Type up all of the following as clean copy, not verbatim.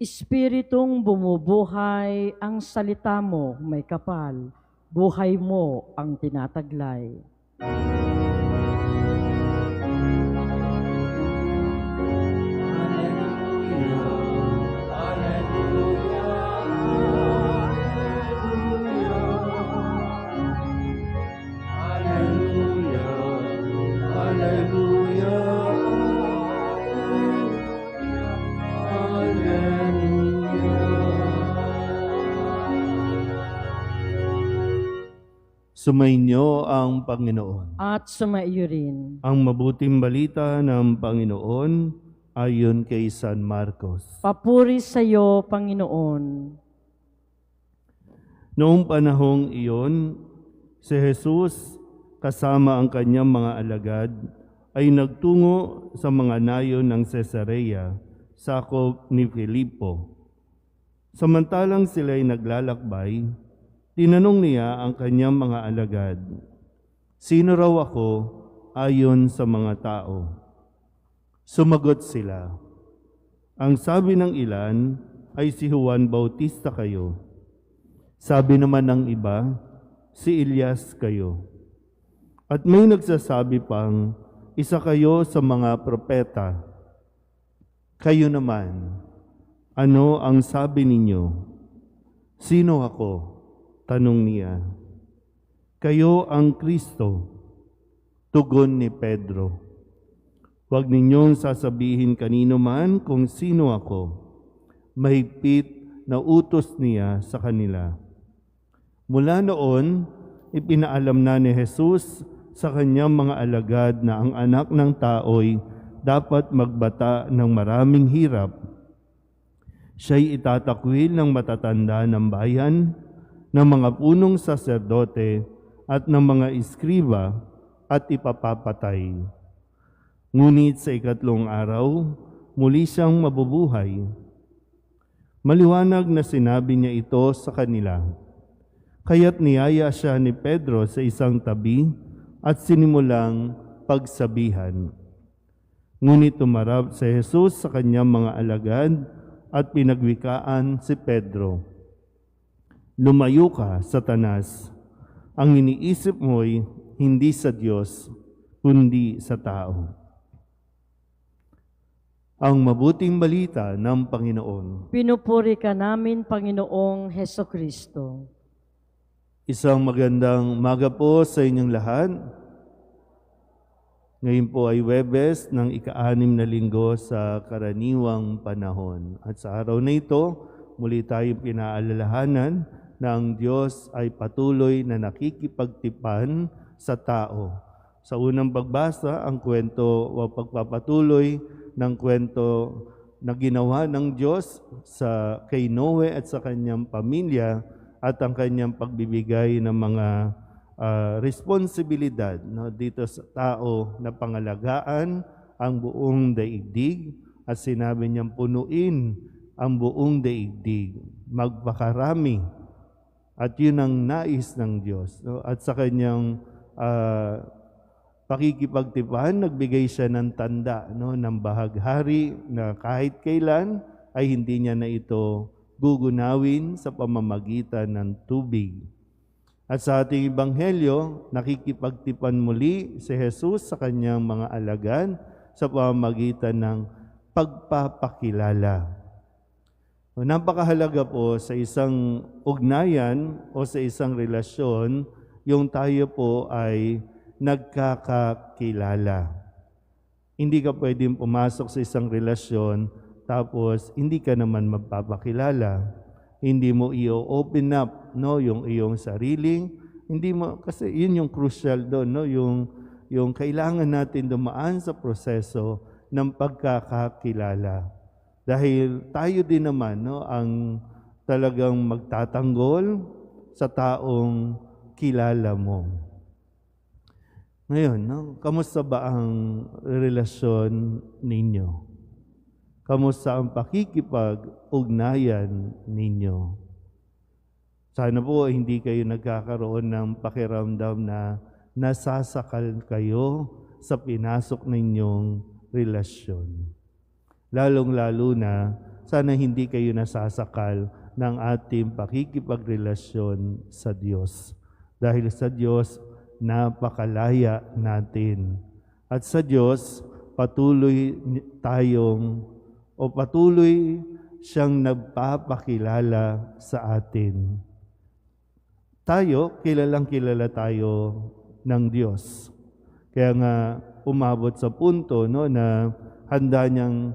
Espiritong bumubuhay, ang salita mo may kapal, buhay mo ang tinataglay. Sumainyo ang Panginoon. At sumaiyo rin. Ang mabuting balita ng Panginoon ayon kay San Marcos. Papuri sa iyo, Panginoon. Noong panahong iyon, si Jesus kasama ang kanyang mga alagad ay nagtungo sa mga nayon ng Cesarea, sakop ni Filipo. Samantalang sila'y naglalakbay, tinanong niya ang kanyang mga alagad, "Sino raw ako ayon sa mga tao?" Sumagot sila, "Ang sabi ng ilan ay si Juan Bautista kayo. Sabi naman ng iba, si Elias kayo. At may nagsasabi pang, isa kayo sa mga propeta. Kayo naman, ano ang sabi ninyo? Sino ako?" Tanong niya. "Kayo ang Kristo," tugon ni Pedro. "Huwag ninyong sasabihin kanino man kung sino ako." Mahigpit na utos niya sa kanila. Mula noon, ipinaalam na ni Jesus sa kanyang mga alagad na ang anak ng tao'y dapat magbata ng maraming hirap. Siya'y itatakwil ng matatanda ng bayan, ng mga punong saserdote at ng mga iskriba at ipapapatay. Ngunit sa ikatlong araw, muli siyang mabubuhay. Maliwanag na sinabi niya ito sa kanila. Kaya't niyaya siya ni Pedro sa isang tabi at sinimulang pagsabihan. Ngunit tumarap si Jesus sa kanyang mga alagad at pinagwikaan si Pedro. "Lumayo ka, Satanas. Ang iniisip mo'y hindi sa Diyos, kundi sa tao." Ang mabuting balita ng Panginoon. Pinupuri ka namin, Panginoong Hesukristo. Isang magandang umaga po sa inyong lahat. Ngayon po ay Huwebes ng ika-6 na linggo sa karaniwang panahon. At sa araw na ito, muli tayong pinaalalahanan na ang Diyos ay patuloy na nakikipagtipan sa tao. Sa unang pagbasa, ang kwento o pagpapatuloy ng kwento na ginawa ng Diyos kay Noe at sa kanyang pamilya at ang kanyang pagbibigay ng mga responsibilidad dito sa tao na pangalagaan ang buong daigdig at sinabi niyang punuin ang buong daigdig, magpakarami. At yun ang nais ng Diyos. At sa kanyang pakikipagtipan, nagbigay siya ng tanda ng bahaghari na kahit kailan ay hindi niya na ito gugunawin sa pamamagitan ng tubig. At sa ating Ebanghelyo, nakikipagtipan muli si Jesus sa kanyang mga alagad sa pamamagitan ng pagpapakilala. Napakahalaga po sa isang ugnayan o sa isang relasyon, yung tayo po ay nagkakakilala. Hindi ka pwedeng pumasok sa isang relasyon tapos hindi ka naman magpapakilala. Hindi mo i-open up yung iyong sariling, hindi mo, kasi yun yung crucial doon, yung kailangan natin dumaan sa proseso ng pagkakakilala. Dahil tayo din naman ang talagang magtatanggol sa taong kilala mo. Ngayon, kamusta ba ang relasyon ninyo? Kamusta ang pakikipag-ugnayan ninyo? Sana po hindi kayo nagkakaroon ng pakiramdam na nasasakal kayo sa pinasok ninyong relasyon. Lalong-lalo na sana hindi kayo nasasakal ng ating pakikipagrelasyon sa Diyos. Dahil sa Diyos, napakalaya natin. At sa Diyos, patuloy siyang nagpapakilala sa atin. Tayo, kilalang kilala tayo ng Diyos. Kaya nga umabot sa punto na handa niyang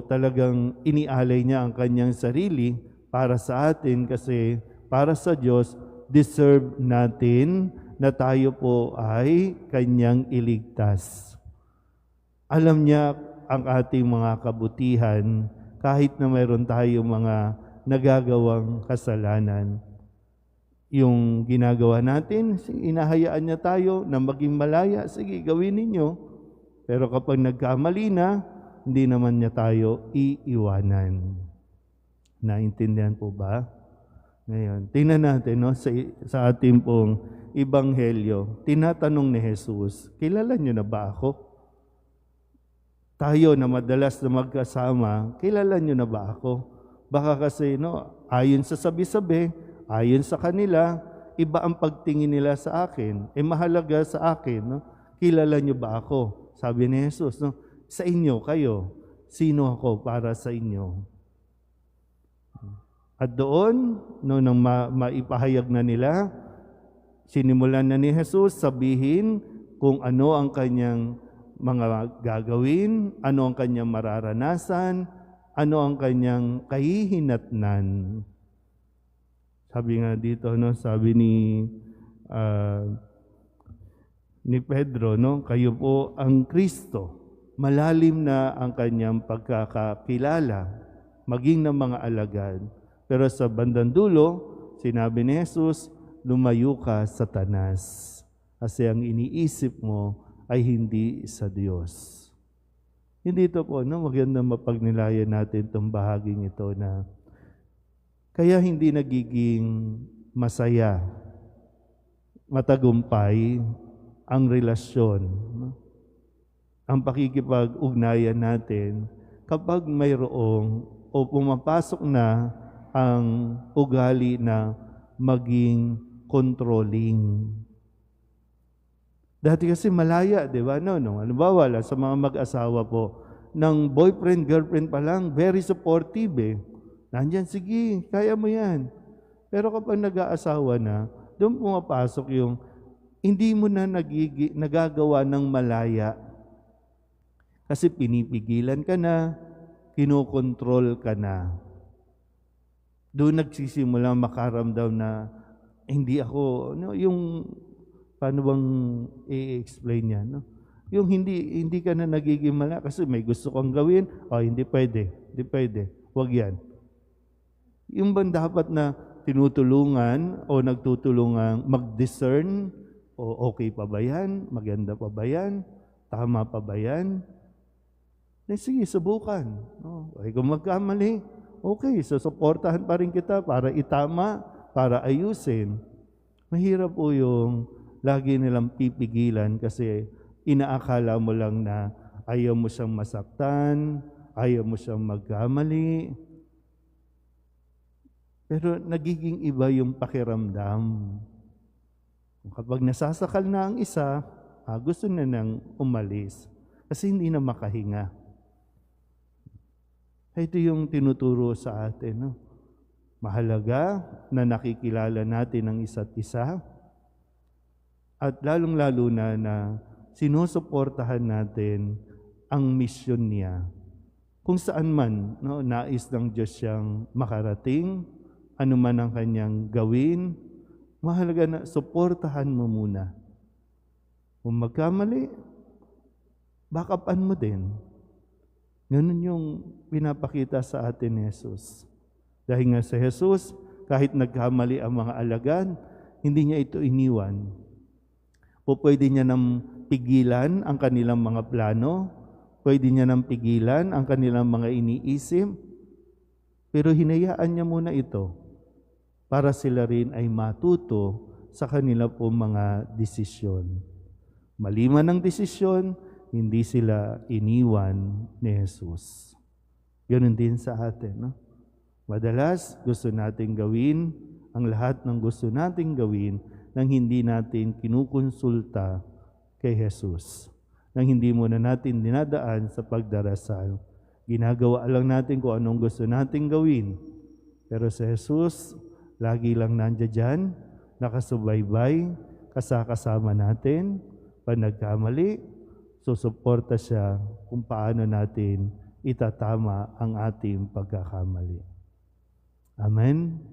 talagang inialay niya ang kanyang sarili para sa atin kasi para sa Diyos, deserve natin na tayo po ay kanyang iligtas. Alam niya ang ating mga kabutihan kahit na mayroon tayong mga nagagawang kasalanan. Yung ginagawa natin, inahayaan niya tayo na maging malaya. Sige, gawin ninyo. Pero kapag nagkamali na, hindi naman niya tayo iiwanan. Naintindihan po ba? Ngayon, tingnan natin sa ating pong Ebanghelyo. Tinatanong ni Jesus, kilala niyo na ba ako? Tayo na madalas na magkasama, kilala niyo na ba ako? Baka kasi ayon sa sabi-sabi, ayon sa kanila, iba ang pagtingin nila sa akin. Mahalaga sa akin, kilala niyo ba ako? Sabi ni Jesus, sa inyo, kayo, sino ako para sa inyo? At doon, nang maipahayag na nila, sinimulan na ni Jesus sabihin kung ano ang kanyang mga gagawin, ano ang kanyang mararanasan, ano ang kanyang kahihinatnan. Sabi nga dito, sabi ni Pedro, kayo po ang Kristo. Malalim na ang kanyang pagkakakilala, maging ng mga alagad. Pero sa bandang dulo, sinabi ni Jesus, lumayo ka, Satanas, kasi ang iniisip mo ay hindi sa Diyos. Hindi ito po, magandang mapagnilayan natin itong bahaging ito na kaya hindi nagiging masaya, matagumpay ang relasyon, ang pakikipag-ugnayan natin kapag mayroong o pumapasok na ang ugali na maging controlling. Dati kasi malaya, di ba? Halimbawa, sa mga mag-asawa po, ng boyfriend, girlfriend pa lang, very supportive Nandyan, sige, kaya mo yan. Pero kapag nag-aasawa na, doon pumapasok yung hindi mo na nagagawa ng malaya. Kasi pinipigilan ka na, kinokontrol ka na. Doon nagsisimula makaramdam na hindi ako, yung paano bang i-explain yan? Yung hindi ka na nagiging malaya kasi may gusto kang gawin, hindi pwede, huwag yan. Yung bang dapat na tinutulungan o nagtutulungan mag-discern, o okay pa ba yan? Maganda pa ba yan? Tama pa ba yan? Sige, subukan. Kung magkamali, okay, susuportahan pa rin kita para itama, para ayusin. Mahirap po yung lagi nilang pipigilan kasi inaakala mo lang na ayaw mo siyang masaktan, ayaw mo siyang magkamali. Pero nagiging iba yung pakiramdam. Kapag nasasakal na ang isa, gusto na nang umalis kasi hindi na makahinga. Ito yung tinuturo sa atin. Mahalaga na nakikilala natin ang isa't isa at lalong-lalo na sinusuportahan natin ang misyon niya. Kung saan man nais ng Diyos siyang makarating, ano man ang kanyang gawin, mahalaga na suportahan mo muna. Kung magkamali, backupan mo din. Ganun yung pinapakita sa atin ni Jesus. Dahil nga sa Jesus, kahit nagkamali ang mga alagad, hindi niya ito iniwan. O pwede niya nang pigilan ang kanilang mga plano, pwede niya nang pigilan ang kanilang mga iniisip, pero hinayaan niya muna ito para sila rin ay matuto sa kanila po mga desisyon. Mali man ang desisyon, hindi sila iniwan ni Jesus. Ganun din sa atin, no? Madalas, gusto nating gawin ang lahat ng gusto nating gawin nang hindi natin kinukonsulta kay Jesus. Nang hindi muna natin dinadaan sa pagdarasal. Ginagawa lang natin kung anong gusto nating gawin. Pero si Jesus, lagi lang nandiyan dyan, nakasubaybay, kasama natin. Pag nagkamali, susuporta siya kung paano natin itatama ang ating pagkakamali. Amen.